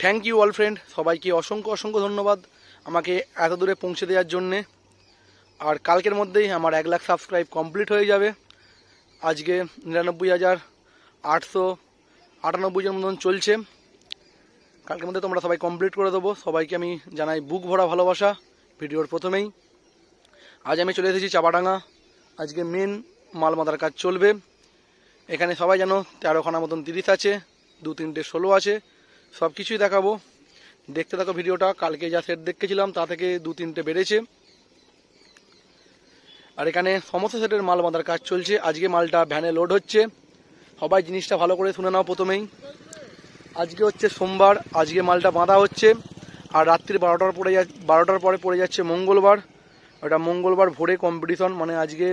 Thank you all friend, সবাইকে অসংখ্য অসংখ্য ধন্যবাদ আমাকে এত দূরে পৌঁছে দেওয়ার জন্যে। আর কালকের মধ্যেই আমার 1 লাখ সাবস্ক্রাইব কমপ্লিট হয়ে যাবে। আজকে 99,898 জন মতন চলছে। কালকের মধ্যে তোমরা সবাই কমপ্লিট করে দেবো। সবাইকে আমি জানাই বুক ভরা ভালোবাসা। ভিডিওর প্রথমেই আজ আমি চলে এসেছি চাপাডাঙ্গা। আজকে মেন মাল মাথার কাজ চলবে এখানে। সবাই জানো 13খানা মতন 30 আছে, 2-3টে 16 আছে, সব কিছুই দেখাবো। দেখতে থাকো ভিডিওটা। কালকে যা সেট দেখেছিলাম তা থেকে 2-3টে বেড়েছে। আর এখানে সমস্ত সেটের মাল বাঁধার কাজ চলছে। আজকে মালটা ভ্যানে লোড হচ্ছে। সবাই জিনিসটা ভালো করে শুনে নাও প্রথমেই। আজকে হচ্ছে সোমবার, আজকে মালটা বাঁধা হচ্ছে। আর রাত্রির 12টার পরে পড়ে যাচ্ছে মঙ্গলবার। ওটা মঙ্গলবার ভোরে কম্পিটিশন, মানে আজকে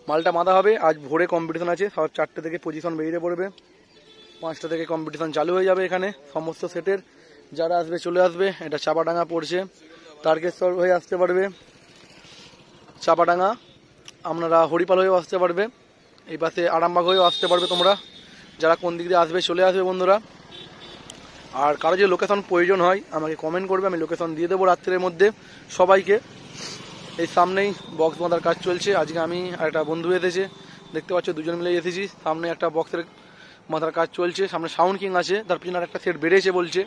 মালটা বাঁধা হবে। আজ ভোরে কম্পিটিশন আছে, সব 4টে থেকে পজিশন বেরিয়ে পড়বে। 5টা থেকে কম্পিটিশন চালু হয়ে যাবে। এখানে সমস্ত সেটের যারা আসবে চলে আসবে। এটা চাপাডাঙ্গা পড়ছে, তারকেশ্বর হয়ে আসতে পারবে, চাপাডাঙ্গা আপনারা হরিপাল হয়েও আসতে পারবে, এই পাশে আরামবাগ হয়েও আসতে পারবে। তোমরা যারা কোন দিক দিয়ে আসবে চলে আসবে বন্ধুরা। আর কারো যে লোকেশন প্রয়োজন হয় আমাকে কমেন্ট করবে, আমি লোকেশন দিয়ে দেবো রাত্রের মধ্যে সবাইকে। এই সামনেই বক্স বাঁধার কাজ চলছে। আজকে আমি আর একটা বন্ধু এসেছে, দেখতে পাচ্ছ, দুজন মিলে এসেছি। সামনে একটা বক্সের মাথার কাজ চলছে, সামনে সাউন্ড কিং আছে, তার পিছনে আর একটা সেট বেড়েছে বলছে,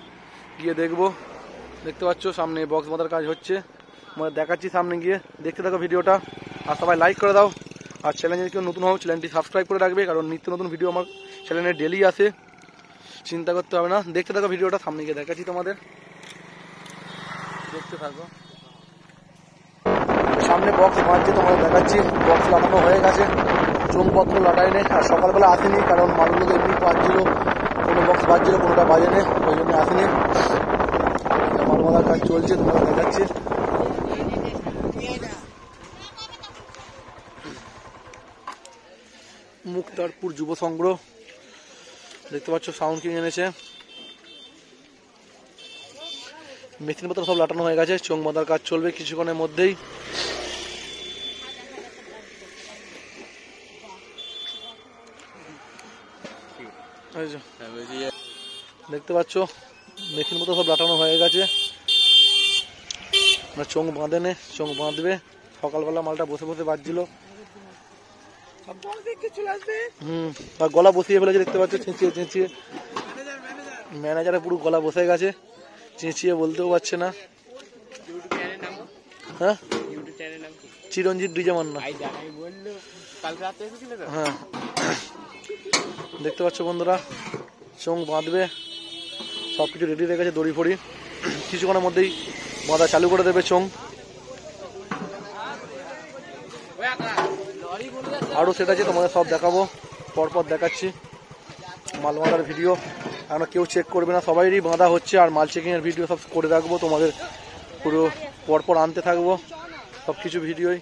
গিয়ে দেখবো। দেখতে পাচ্ছ সামনে বক্স বাঁধার কাজ হচ্ছে, মানে দেখাচ্ছি সামনে গিয়ে। দেখতে থাকো ভিডিওটা। আর সবাই লাইক করে দাও। আর চ্যানেল যদি কেউ নতুন হও চ্যানেলটি সাবস্ক্রাইব করে রাখবে, কারণ নিত্য নতুন ভিডিও আমার চ্যানেলে ডেলি আসে, চিন্তা করতে হবে না। দেখতে থাকো ভিডিওটা, সামনে গিয়ে দেখাচ্ছি তোমাদের। দেখতে থাকো। সামনে বক্স বাঁধছে, তোমাদের দেখাচ্ছি। বক্স লাগানো হয়ে গেছে, চোঙপত্র লাগাইনি। আর সকালবেলা আসেনি, কারণ মালগুলো এমনি বাজছিল, কোনো বক্স বাজছিল, কোনোটা বাজেনি, ওই জন্য আসেনি। মাল বাঁধার কাজ চলছে, তোমাদের দেখাচ্ছি। মুক্তারপুর যুব সংগ্রহ, দেখতে পাচ্ছ সাউন্ড কিং এনেছে। মেশিনপত্র সব লাটানো হয়ে গেছে, চোঙ বাঁধার কাজ চলবে কিছুক্ষণের মধ্যেই। দেখতে পাচ্ছ মেশিন মতো সব লাটানো হয়ে গেছে, চোঙ বাঁধেনে, চোঙ বাঁধবে। সকালবেলা মালটা বসে বসে বাজছিল। আর গলা বসিয়ে ফেলেছে, দেখতে পাচ্ছ, চেঁচিয়ে চেঁচিয়ে। ম্যানেজারের পুরো গলা বসে গেছে, চেঁচিয়ে বলতেও পারছে না। হ্যাঁ, চিরঞ্জিত ডিজে মান্না। হ্যাঁ, দেখতে পাচ্ছ বন্ধুরা, চোঙ বাঁধবে, সব কিছু রেডি রেখেছে, দড়ি ফড়ি। কিছুক্ষণের মধ্যেই বাঁধা চালু করে দেবে চোঙ। আরও সেট আছে, তোমাদের সব দেখাবো, পরপর দেখাচ্ছি। মাল বাঁধার ভিডিও আমরা কেউ চেক করবে না, সবাইরই বাঁধা হচ্ছে। আর মাল চেকিংয়ের ভিডিও সব করে রাখবো, তোমাদের পুরো পরপর আনতে থাকবো সব কিছু ভিডিওই।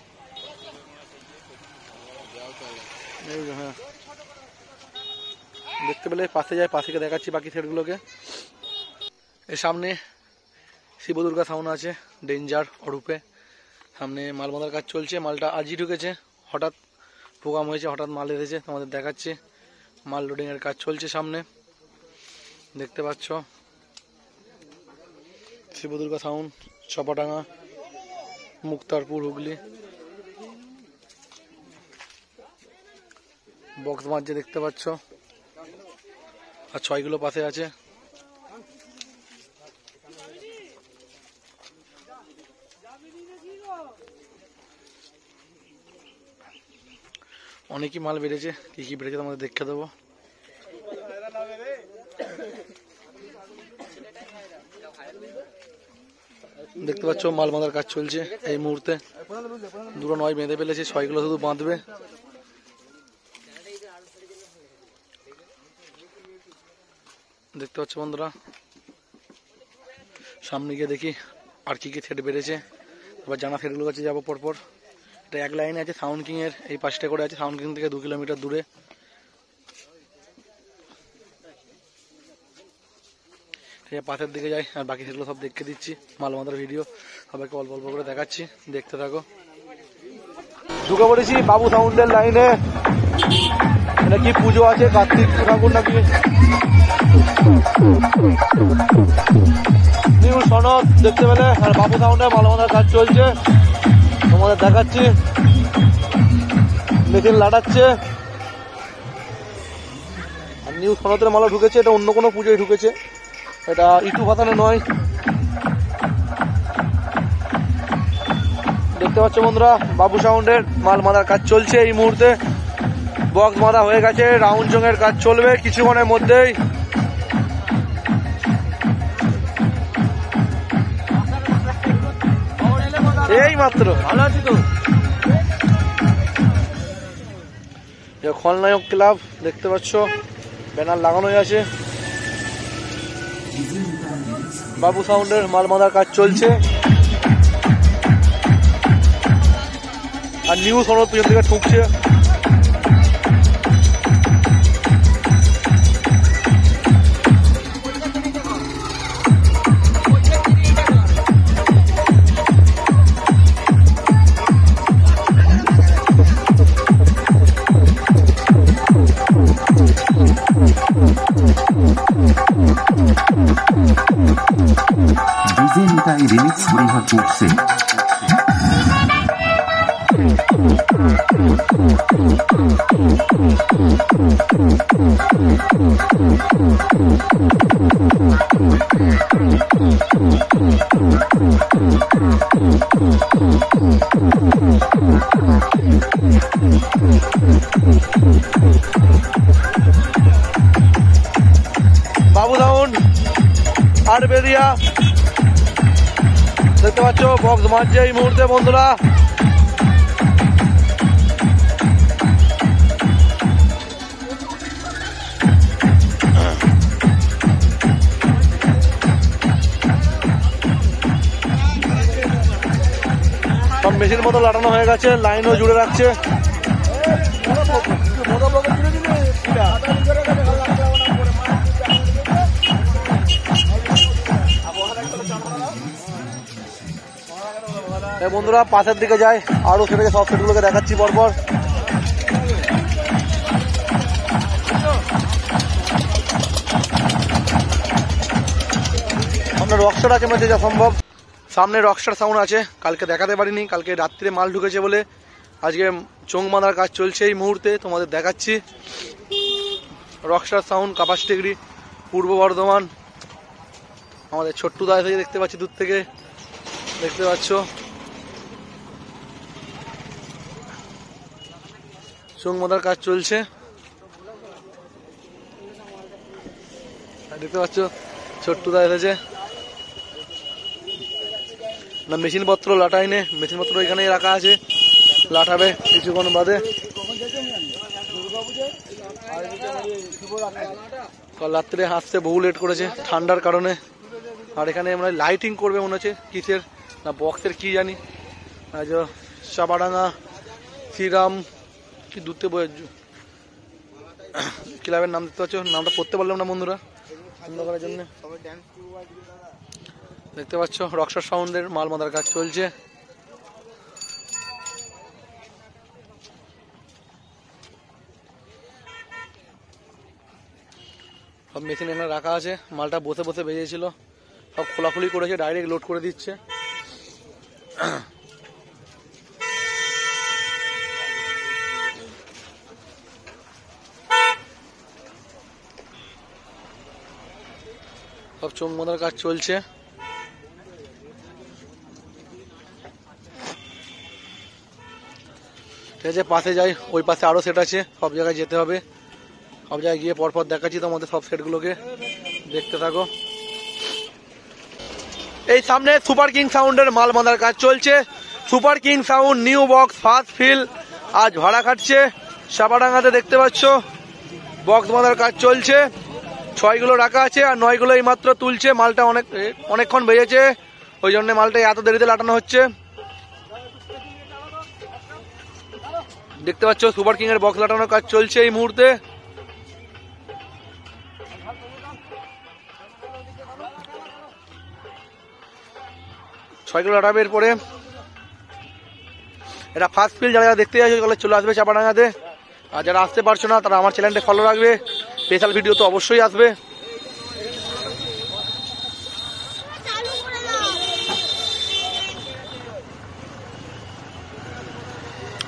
হ্যাঁ, দেখতে পেলে পাশে যায়, পাশেকে দেখাচ্ছি বাকি সেটগুলোকে। এর সামনে শিব দুর্গা সাউন্ড আছে, ডেঞ্জার অরূপে। সামনে মাল বাঁধার কাজ চলছে। মালটা আজই ঢুকেছে, হঠাৎ প্রোগ্রাম হয়েছে, হঠাৎ মাল এসেছে, তোমাদের দেখাচ্ছে। মাল লোডিংয়ের কাজ চলছে সামনে, দেখতে পাচ্ছ। শিব দুর্গা সাউন্ড, চাপাডাঙ্গা, মুক্তারপুর, হুগলি। বক্স বাজছে, দেখতে পাচ্ছ। আর 6গুলো পাশে আছে। অনেকই মাল বেড়েছে, কি কি বেড়েছে তোমাদের দেখে দেবো। দেখতে পাচ্ছ মাল বাঁধার কাজ চলছে এই মুহূর্তে। দুটো 9 বেঁধে ফেলেছে, 6গুলো শুধু বাঁধবে। দেখতে পাচ্ছ বন্ধুরা, সামনে গিয়ে দেখি আর কি কি সেট বেড়েছে। এবার জানা সেটগুলোর কাছে যাবো পরপর। এটা এক লাইনে আছে, সাউন্ড কিং এর এই পাশটা করে আছে, সাউন্ড কিং থেকে 2 কিলোমিটার দূরে। পাশের দিকে যাই, আর বাকি সেগুলো সব দেখে দিচ্ছি। মাল বাঁধার ভিডিও সবাইকে অল্প অল্প করে দেখাচ্ছি, দেখতে থাকো। ঢুকে পড়েছি বাবু সাউন্ডের লাইনে। এটা কি পুজো আছে, কার্তিক ঠাকুর নাকি। নিউ সনদ দেখতে পেলে, আর বাবু সাউন্ডে মাল মাথার কাজ চলছে, তোমাদের দেখাচ্ছি। মেশিন লাটাচ্ছে, আর নিউ সনদের মালা ঢুকেছে। এটা অন্য কোনো পুজোয় ঢুকেছে, এটা ইটু ভাতানে নয়। দেখতে পাচ্ছ বন্ধুরা, বাবু সাউন্ডের মাল মাথার কাজ চলছে এই মুহূর্তে। বক্স বাঁধা হয়ে গেছে, রাউন্ড জংয়ের কাজ চলবে কিছুক্ষণের মধ্যেই। এই মাত্র ভালো আছি তো। খলনায়ক ক্লাব দেখতে পাচ্ছ, ব্যানার লাগানোই আছে। বাবু সাউন্ডের মাল বাঁধার কাজ চলছে, আর নিউ সনদ পিছন থেকে ঠুকছে। ডিজে নিতাই রিমিক্স হরিহর করছে। বাবু সাউন্ড আর বেরিয়া দেখতে পাচ্ছ, বক্স মারছে এই মুহূর্তে বন্ধুরা। সব মেশিন মতো লাটানো হয়ে গেছে, লাইনও জুড়ে রাখছে। বন্ধুরা পাশের দিকে যায়, আরো সেটাকে সব সেটগুলোকে দেখাচ্ছি পরপর। সামনে রকস্টার আছে, মেসে যা সম্ভব সামনে রকস্টার সাউন্ড আছে। কালকে দেখাতে পারিনি, কালকে রাত্রে মাল ঢুকেছে বলে আজকে চোং বাঁধার কাজ চলছে এই মুহূর্তে, তোমাদের দেখাচ্ছি। রকস্টার সাউন্ড, কাপাস টেকরি, পূর্ব বর্ধমান। আমাদের ছোট্টু দায় থেকে দেখতে পাচ্ছি, দূর থেকে দেখতে পাচ্ছ। চোং বাঁধার কাজ চলছে, দেখতে পাচ্ছ ছোট্টু দা এসেছে। না মেশিন পত্র লাটাইনে, মেশিন পত্র এখানেই রাখা আছে, লাটাবে কিছুক্ষণ বাদে। কাল রাত্রে আসতে বহু লেট করেছে ঠান্ডার কারণে। আর এখানে আমরা লাইটিং করবে মনে হচ্ছে, কিসের না বক্সের কি জানি। চাপাডাঙ্গা শ্রীরাম কি দূরতে ক্লাবের নাম দেখতে পাচ্ছ, নামটা পড়তে পারলাম না বন্ধুরা সুন্দর করার জন্য। দেখতে পাচ্ছ রকস্টার সাউন্ডের মাল মাদার কাজ চলছে। সব মেশিন এখানে রাখা আছে, মালটা বসে বসে বেরিয়েছিল, সব খোলাখুলি করেছে, ডাইরেক্ট লোড করে দিচ্ছে। সব চোখ মাদার কাজ চলছে। ঠিক আছে, পাশে যাই, ওই পাশে আরো সেট আছে, সব জায়গায় যেতে হবে। সব জায়গায় গিয়ে পরপর দেখাচ্ছি তোমাদের সব সেটগুলোকে, দেখতে থাকো। এই সামনে সুপার কিং সাউন্ডের মাল বাঁধার কাজ চলছে। Super king sound new box first fill আজ ভাড়া খাটছে চাপাডাঙ্গাতে, দেখতে পাচ্ছ বক্স বাঁধার কাজ চলছে। 6গুলো রাখা আছে আর 9গুলো এই মাত্র তুলছে। মালটা অনেকক্ষণ বেজেছে, ওই জন্য মালটা এত দেরিতে লাটানো হচ্ছে। দেখতে পাচ্ছ সুপার কিং এর বক্স লাটানোর কাজ চলছে এই মুহূর্তে। ছয়গুলো লাটাবে এরপরে। এটা ফার্স্ট ফিল, যারা দেখতে যাচ্ছে চলে আসবে চাপাডাঙ্গাতে। আর যারা আসতে পারছো না তারা আমার চ্যানেলটা ফলো রাখবে, স্পেশাল ভিডিও তো অবশ্যই আসবে।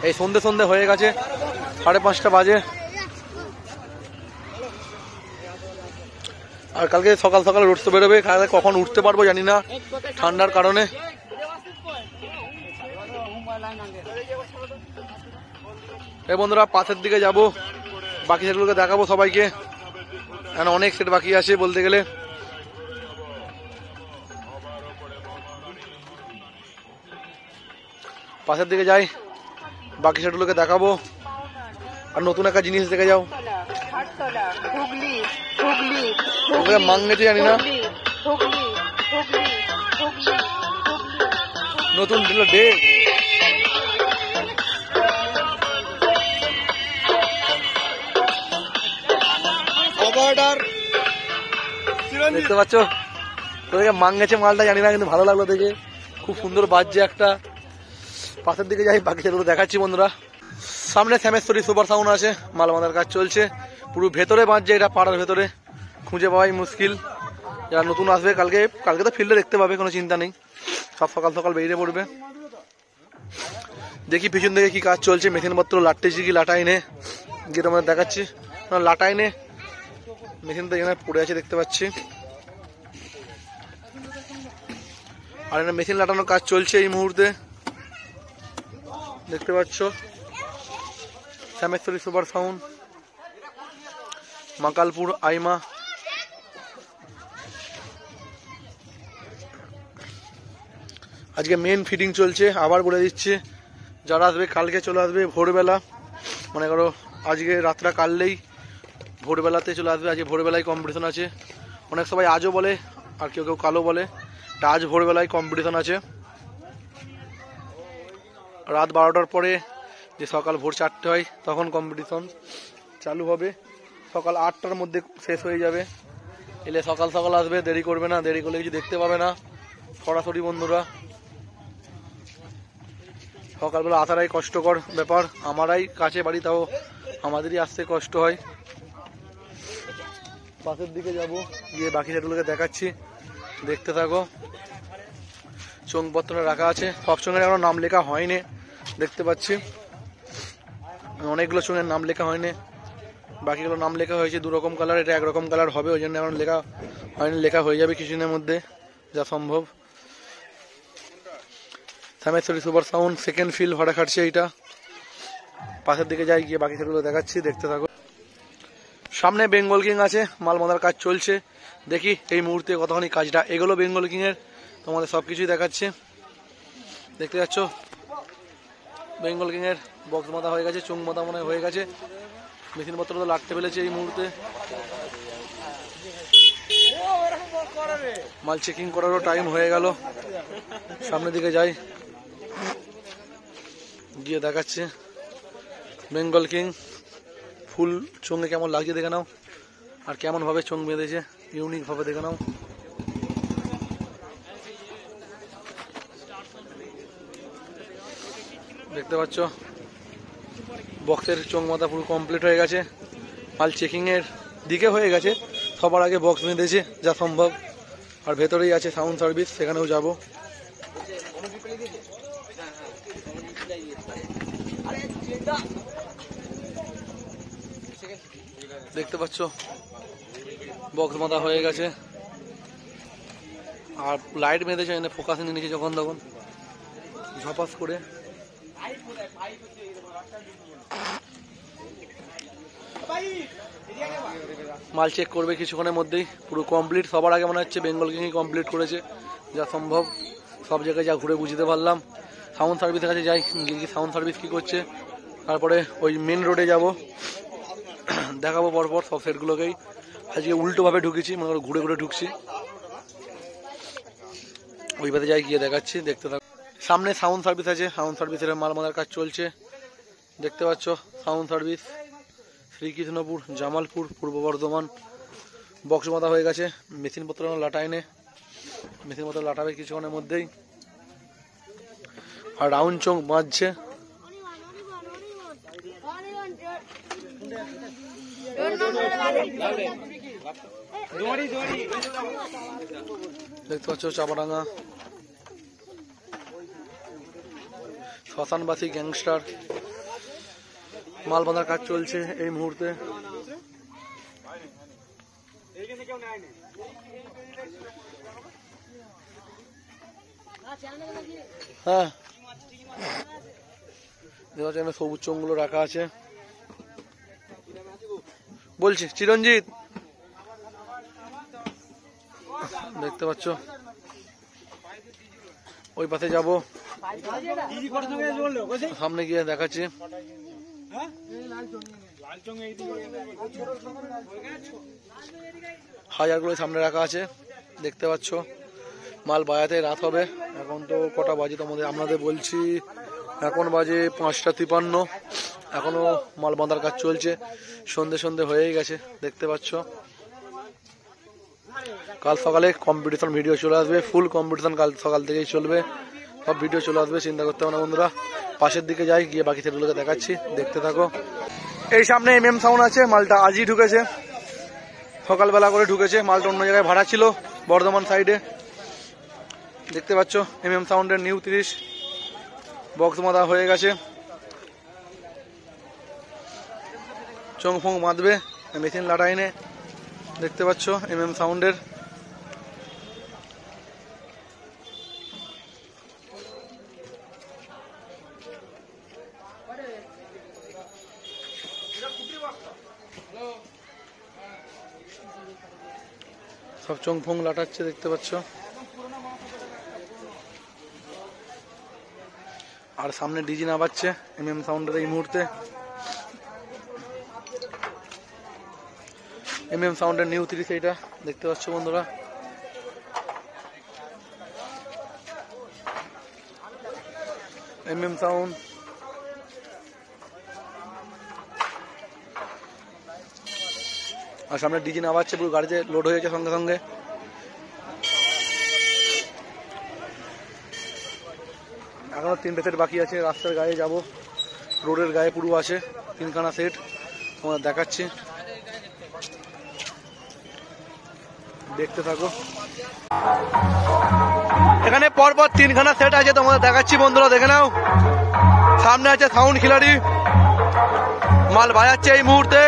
এই সন্ধে সন্ধে হয়ে গেছে, 5:30 বাজে। আর কালকে সকাল সকাল রোড শো বেরোবে, কখন উঠতে পারবো জানি না ঠান্ডার কারণে। এই বন্ধুরা পাশের দিকে যাব, বাকি সেটগুলোকে দেখাবো সবাইকে, কারণ অনেক সেট বাকি আছে বলতে গেলে। পাশের দিকে যাই, বাকি সেটগুলোকে দেখাবো। আর নতুন একটা জিনিস দেখে যাও, মাংনেতে জানি না, নতুন দিল ডে। দেখতে পাচ্ছ তোদেরকে মাংগেছে মালটা জানি না, কিন্তু ভালো লাগলো দেখে, খুব সুন্দর বাজছে একটা। পাশের দিকে যাই, বাকি সেগুলো দেখাচ্ছি বন্ধুরা। সামনে শ্যামেশ্বরী সুপার সাউন্ড আছে, মাল বাঁধার কাজ চলছে, পুরো ভেতরে বাজছে, এটা পাড়ার ভেতরে, খুঁজে পাওয়াই মুশকিল। যারা নতুন আসবে কালকে তো ফিল্ডে দেখতে পাবে, কোনো চিন্তা নেই, সব সকাল সকাল বেরিয়ে পড়বে। দেখি পিছন দিকে কি কাজ চলছে, মেশিনপত্র লাটতেছি কি লাটাইনে, গিয়ে তোমাদের দেখাচ্ছি। লাটাইনে মেশিন তো এখানে পড়ে আছে দেখতে পাচ্ছি, আর এখানে মেশিন লাটানোর কাজ চলছে এই মুহূর্তে দেখতে পাচ্ছ। Shyameshwari super sound, Makalpur আইমা। আজকে মেন ফিটিং চলছে, আবার বলে দিচ্ছি, যারা আসবে কালকে চলে আসবে ভোরবেলা, মনে করো আজকে রাতটা কাটলেই ভোরবেলাতে চলে আসবে। আজকে ভোরবেলায় কম্পিটিশন আছে, অনেক সবাই আজও বলে আর কেউ কেউ কালো বলে, তা আজ ভোরবেলায় কম্পিটিশন আছে। রাত 12টার পরে যে সকাল ভোর 4টে হয় তখন কম্পিটিশন চালু হবে, সকাল 8টার মধ্যে শেষ হয়ে যাবে। এলে সকাল সকাল আসবে, দেরি করবে না, দেরি করলে কিছু দেখতে পাবে না সরাসরি। বন্ধুরা সকালবেলা আসারাই কষ্টকর ব্যাপার, আমারাই কাছে বাড়ি, তাও আমাদেরই আসতে কষ্ট হয়। পাশের দিকে যাব, গিয়ে বাকি সেগুলোকে দেখাচ্ছি, দেখতে থাকো। চোঙপত্র রাখা আছে, সব চোঙের এখনো নাম লেখা হয়নি দেখতে পাচ্ছি, অনেকগুলো চোঙের নাম লেখা হয়নি, বাকিগুলো নাম লেখা হয়েছে 2 রকম কালার, এটা 1 রকম কালার হবে, ওই জন্য এখন লেখা হয়নি, লেখা হয়ে যাবে কিছুদিনের মধ্যে যা সম্ভব। Shyameshwari super sound second feel ভাড়া খাটছে এইটা। পাশের দিকে যাই, গিয়ে বাকি সেগুলো দেখাচ্ছি, দেখতে থাকো। সামনে বেঙ্গল কিং আছে, মাল বাঁধার কাজ চলছে, দেখি এই মুহূর্তে কতখানি কাজটা এগুলো বেঙ্গল কিং এর, তোমাদের সবকিছুই দেখাচ্ছে। দেখতে যাচ্ছ বেঙ্গল কিং এর বক্স বাঁধা হয়ে গেছে, চোঙ বাঁধা মনে হয়ে গেছে, মেশিনপত্র তো লাগতে ফেলেছে এই মুহূর্তে। মাল চেকিং করারও টাইম হয়ে গেল, সামনের দিকে যাই, গিয়ে দেখাচ্ছে বেঙ্গল কিং ফুল চোঙে কেমন লাগছে দেখে নাও, আর কেমন ভাবে চোঙ বেঁধেছে ইউনিক ভাবে দেখে নাও। দেখতে পাচ্ছ বক্সের চোঙ মাথা পুরো কমপ্লিট হয়ে গেছে, মাল চেকিং এর দিকে হয়ে গেছে, সবার আগে বক্স বেঁধেছে যা সম্ভব। আর ভেতরেই আছে সাউন্ড সার্ভিস, সেখানেও যাব। দেখতে পাচ্ছ বক্স বাঁধা হয়ে গেছে, আর লাইট বেঁধেছে, এনে ফোকাস নিয়ে নিচে যখন তখন ঝপাস করে। মাল চেক করবে কিছুক্ষণের মধ্যেই, পুরো কমপ্লিট। সবার আগে মনে হচ্ছে বেঙ্গল কিংই কমপ্লিট করেছে যা সম্ভব, সব জায়গায় যা ঘুরে বুঝতে পারলাম। সাউন্ড সার্ভিসের কাছে যাই, গিয়ে সাউন্ড সার্ভিস কি করছে, তারপরে ওই মেন রোডে যাব, দেখাবো পরপর সব সেটগুলোকেই। আজকে উল্টোভাবে ঢুকেছি, মনে করো ঘুরে ঘুরে ঢুকছি, ওইভাবে যাই, গিয়ে দেখাচ্ছি, দেখতে থাকো। সামনে সাউন্ড সার্ভিস আছে, সাউন্ড সার্ভিসের মাল মাদার কাজ চলছে দেখতে পাচ্ছ। সাউন্ড সার্ভিস শ্রীকৃষ্ণপুর, জামালপুর, পূর্ব বর্ধমান। বক্স বাঁধা হয়ে গেছে, মেশিনপত্র লাটাইনে, মেশিনপত্র লাটাবে কিছুক্ষণের মধ্যেই। আর রাউন্ড চোঙ বাঁধছে, দেখতে পাচ্ছ চাপাডাঙ্গা শ্মশানবাসী গ্যাংস্টার মাল বাঁধার কাজ চলছে এই মুহূর্তে। হ্যাঁ সবুজ চোঙগুলো রাখা আছে। বলছি চিরঞ্জিত দেখতে পাচ্ছ ওই পাশে যাব, সামনে গিয়ে দেখাচ্ছি। হাজারগুলো সামনে রাখা আছে দেখতে পাচ্ছ। মাল বাজাতে রাত হবে। এখন তো কটা বাজে তোমাদের আপনাদের বলছি, এখন বাজে 5:53। এখনো মাল বাঁধার কাজ চলছে। সন্ধে হয়েই গেছে দেখতে পাচ্ছ। কাল সকালে কম্পিটিশন ভিডিও চলে আসবে, ফুল কম্পিটিশন কাল সকাল থেকেই চলবে, সব ভিডিও চলে আসবে, চিন্তা করতে হবে না বন্ধুরা। পাশের দিকে যাই, গিয়ে বাকি সেটগুলোকে দেখাচ্ছি, দেখতে থাকো। এই সামনে MM সাউন্ড আছে, মালটা আজই ঢুকেছে, সকালবেলা করে ঢুকেছে। মালটা অন্য জায়গায় ভাড়া ছিল বর্ধমান সাইডে। দেখতে পাচ্ছ MM সাউন্ডের নিউ 30 বক্স মাদা হয়ে গেছে। চোং ফোং বাঁধবে মেশিন লাটাইনে, দেখতে পাচ্ছ MM সাউন্ডের। সব চোং ফোং লাটাচ্ছে দেখতে পাচ্ছ। আর সামনে ডিজি নামাচ্ছে MM সাউন্ডের এই মুহূর্তে। MM সাউন্ডের নিউ 30 এইটা দেখতে পাচ্ছ বন্ধুরা। MM সাউন্ড আর সামনে ডিজি নামাচ্ছে, পুরো গাড়িতে লোড হয়ে গেছে সঙ্গে সঙ্গে। এখনো 3টে সেট বাকি আছে। রাস্তার গায়ে যাব, রোডের গায়ে পুরো আছে 3খানা সেট, তোমাদের দেখাচ্ছি, দেখতে থাকো। এখানে পরপর 3খানা সেট আছে, তোমাদের দেখাচ্ছি বন্ধুরা, দেখে নাও। সামনে আছে সাউন্ড খিলাড়ি, মাল বাজাচ্ছে এই মুহূর্তে।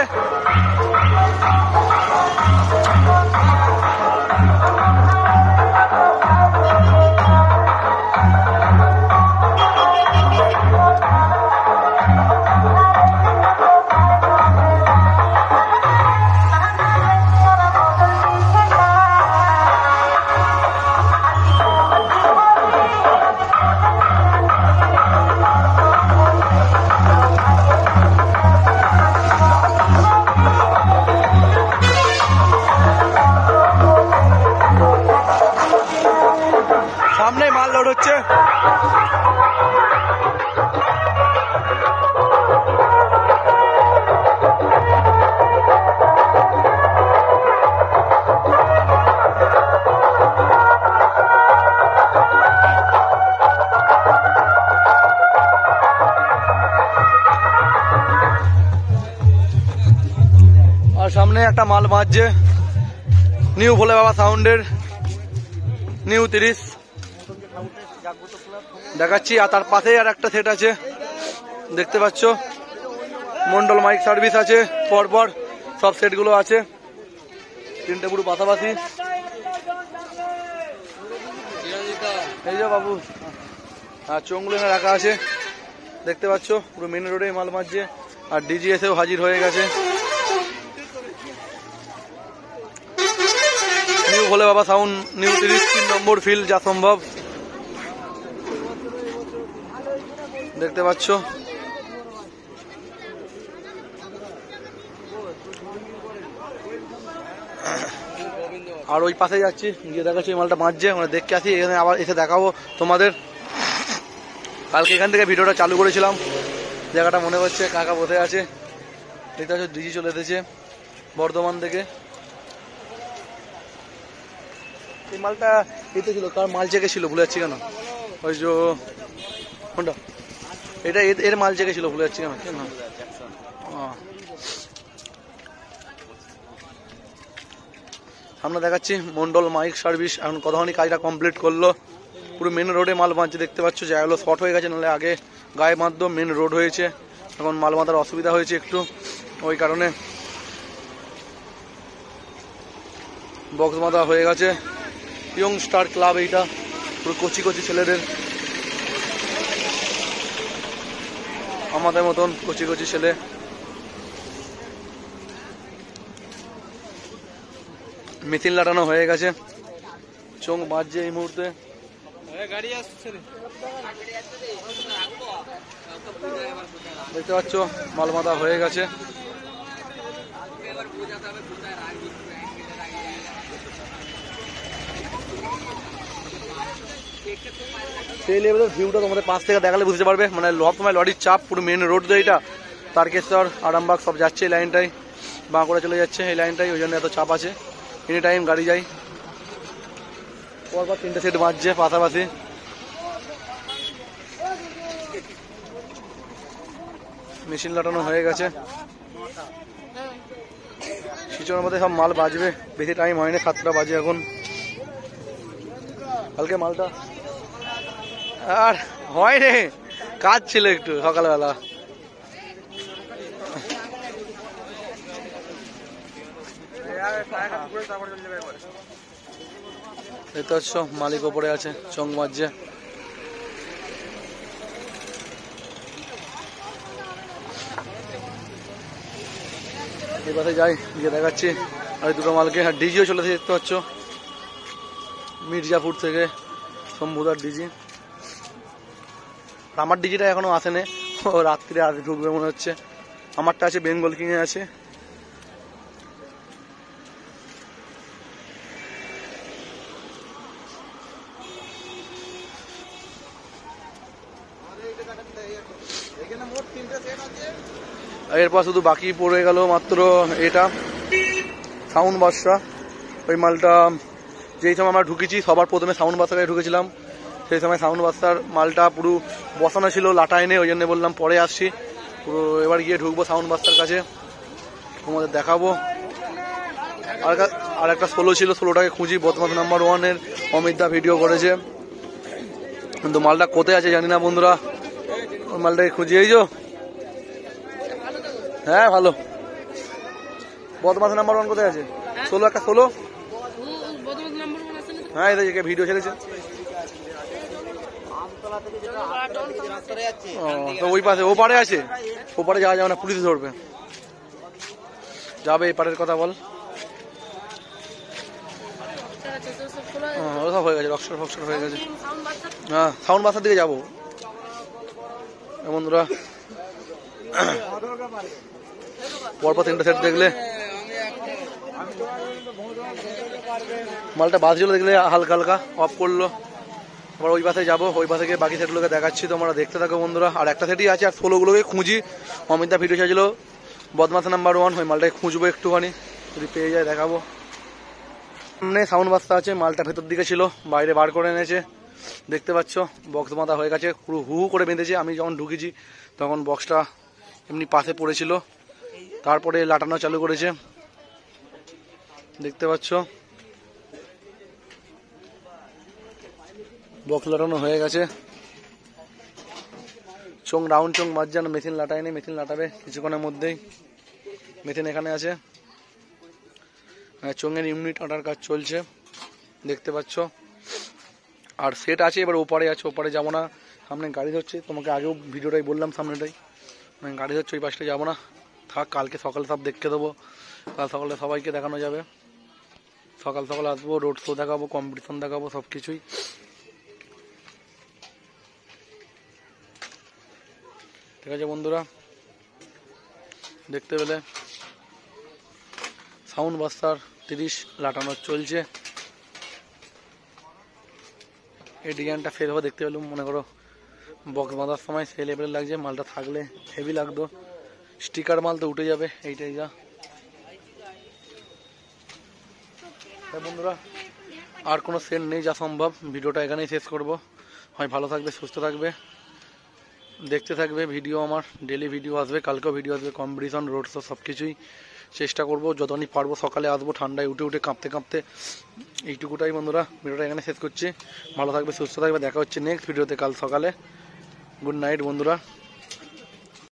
সামনে মাল লোড হচ্ছে। আর সামনে একটা মাল বাজছে নিউ ভোলে বাবা সাউন্ডের নিউ 30 দেখাচ্ছি। আর তার পাশেই আর একটা সেট আছে দেখতে পাচ্ছ, মন্ডল মাইক সার্ভিস আছে, পরপর সব সেটগুলো আছে, 3টে পুরো পাশাপাশি। এই যে বাবু, আর চোঙগুলো এখানে রাখা আছে দেখতে পাচ্ছ, পুরো মেন রোডে মাল মারছে। আর ডিজি এসেও হাজির হয়ে গেছে। নিউ ভোলে বাবা সাউন্ড নিউ 30 3 নম্বর ফিল যা সম্ভব দেখতে পাচ্ছ। আর ওই পাশে যাচ্ছি, গিয়ে দেখাচ্ছি মালটা বাঁচছে, মানে দেখতে আসি, এখানে আবার এসে দেখাবো তোমাদের। কালকে এখান থেকে ভিডিওটা চালু করেছিলাম, জায়গাটা মনে হচ্ছে কাকা বসে আছে দেখতে পাচ্ছ। ডিজি চলে এসেছে বর্ধমান থেকে। এই মালটা এতে ছিল, কার মাল চেকে ছিল ভুলে যাচ্ছি কেন, ওই যে কোনটা এটা এর মাল চেকে ছিল ভুলে যাচ্ছি কেন। সামনে দেখাচ্ছি মন্ডল মাইক সার্ভিস। এখন কতখানি কাজটা কমপ্লিট করলো, পুরো মেন রোডে মাল বাঁধছে দেখতে পাচ্ছ। জায়গাগুলো শর্ট হয়ে গেছে, নাহলে আগে গায়ে বাঁধতো, মেন রোড হয়েছে এখন মাল বাঁধার অসুবিধা হয়েছে একটু, ওই কারণে বক্স বাঁধা হয়ে গেছে। ইয়ং স্টার ক্লাব এইটা, পুরো কচি কচি ছেলেদের, আমাদের মতন কচি কচি ছেলে। মেথিন লাটানো হয়ে গেছে, চোখ বাজছে এই মুহূর্তে। দেখতে পাচ্ছ মাল বাঁধা হয়ে গেছে। সেই লেভেলের ভিউটা তোমাদের পাশ থেকে দেখালে বুঝতে পারবে, মানে তোমার লরির চাপ, পুরো মেন রোড তো এটা, তারকেশ্বর আরামবাগ সব যাচ্ছে এই লাইনটাই, বাঁকুড়া চলে যাচ্ছে এই লাইনটাই, ওই জন্য এত চাপ আছে। এনি টাইম গাড়ি যায়, পরপর 3টে সেট বাজছে পাশাপাশি। মেশিন লাটানো হয়ে গেছে, শিচনের মধ্যে সব মাল বাজবে, বেশি টাইম হয়নি, 7টা বাজে এখন। কালকে মালটা আর হয় রে, কাজ ছিল একটু সকালবেলা। দেখতে পাচ্ছ মালিক ওপরে আছে, চং বাজছে। এই পাশে যাই, গিয়ে দেখাচ্ছি আর দুটো মালকে। আর ডিজিও চলেছে দেখতে পাচ্ছ, মির্জাপুর থেকে শম্ভুদার ডিজি। আমার ডিজিটা এখনো আসেনি, ও রাত্রিরে আজ ঢুকবে মনে হচ্ছে। আমারটা আছে বেঙ্গল কিংয়ে আছে। এরপর শুধু বাকি পড়ে গেল মাত্র এটা সাউন্ড বাসটা। ওই মালটা যেই সময় আমরা ঢুকেছি, সবার প্রথমে সাউন্ড বাসাটায় ঢুকেছিলাম, সেই সময় সাউন্ড বাসার মালটা পুরো বসানো ছিল, লাটায় নেই, ওই জন্য বললাম পরে আসছি। পুরো এবার গিয়ে ঢুকবো সাউন্ড বাসার কাছে, তোমাদের দেখাবো। আর একটা 16 ছিল, 16টাকে খুঁজি। বদমাস নাম্বার 1-এর অমিতদা ভিডিও করেছে, কিন্তু মালটা কোথায় আছে জানি না বন্ধুরা, ওই মালটাকে খুঁজি। এই যে হ্যাঁ ভালো, বদমাস নাম্বার 1 কোথায় আছে? 16, একটা 16। হ্যাঁ এদিকে ভিডিও ছেড়েছে, তো ওই পাশে, ও পারে আছে, ও পারে যাওয়া যাবে না, পুলিশ ধরবে। যাবে এই পারের কথা বল। সব হয়ে গেছে, রক্সর ফক্সর হয়ে গেছে। হ্যাঁ সাউন্ড বাসার দিকে যাবো বন্ধুরা। পরপর 3টে সেট দেখলে, মালটা বাজছিল দেখলে হালকা হালকা অফ করলো। আবার ওই পাশে যাবো, ওই পাশে গিয়ে বাকি সেটগুলোকে দেখাচ্ছি, তোমরা দেখতে থাকো বন্ধুরা। আর একটা সেটই আছে, আর 16গুলোকে খুঁজি। অমিতদা ভিডিও চাইছিল বদমাস নাম্বার 1, ওই মালটাকে খুঁজবো একটুখানি, যদি পেয়ে যায় দেখাবো। সামনে সাউন্ড বাসটা আছে, মালটা ভেতর দিকে ছিল, বাইরে বার করে এনেছে দেখতে পাচ্ছ। বক্স বাঁধা হয়ে গেছে, পুরো হু করে বেঁধেছে। আমি যখন ঢুকেছি তখন বক্সটা এমনি পাশে পড়েছিল, তারপরে লাটানো চালু করেছে দেখতে পাচ্ছ। বক্স লাটানো হয়ে গেছে, চোং রাউন্ড চোং বাজছে না, মেশিন লাটায়নি, মেশিন লাটাবে কিছুক্ষণের মধ্যেই। মেশিন এখানে আছে, চোঙের ইউনিট আটার কাজ চলছে দেখতে পাচ্ছ। আর সেট আছে, এবার ওপারে আছে, ওপারে যাবো না, সামনে গাড়ি ধরছে। তোমাকে আগেও ভিডিওটাই বললাম, সামনেটাই গাড়ি ধরছে, ওই পাশটা যাবো না, থাক। কালকে সকালে সব দেখতে দেবো, কাল সকালে সবাইকে দেখানো যাবে। সকাল সকাল আসবো, রোড শো দেখাবো, কম্পিটিশন দেখাবো, সব কিছুই। ঠিক আছে বন্ধুরা, দেখতে পেলে সাউন্ড বাস্টার 30 লাটানো চলছে। এই ডিজাইনটা ফের হবে দেখতে পেলাম, মনে করো বক্স বাঁধার সময় সেই লেভেলের লাগছে। মালটা থাকলে হেভি লাগতো, স্টিকার মাল তো উঠে যাবে, এইটাই যা। বন্ধুরা আর কোনো সেট নেই, যা সম্ভব ভিডিওটা এখানেই শেষ করব। হয় ভালো থাকবে, সুস্থ থাকবে, দেখতে থাকবে ভিডিও। আমার ডেলি ভিডিও আসবে, কালকেও ভিডিও আসবে, কম্পিটিশন, রোড শো সব কিছুই চেষ্টা করব, যতক্ষণই পারবো সকালে আসবো, ঠান্ডায় উঠে উঠে কাঁপতে কাঁপতে। এইটুকুটাই বন্ধুরা, ভিডিওটা এখানে শেষ করছি। ভালো থাকবে, সুস্থ থাকবে, দেখা হচ্ছে নেক্সট ভিডিওতে কাল সকালে। গুড নাইট বন্ধুরা।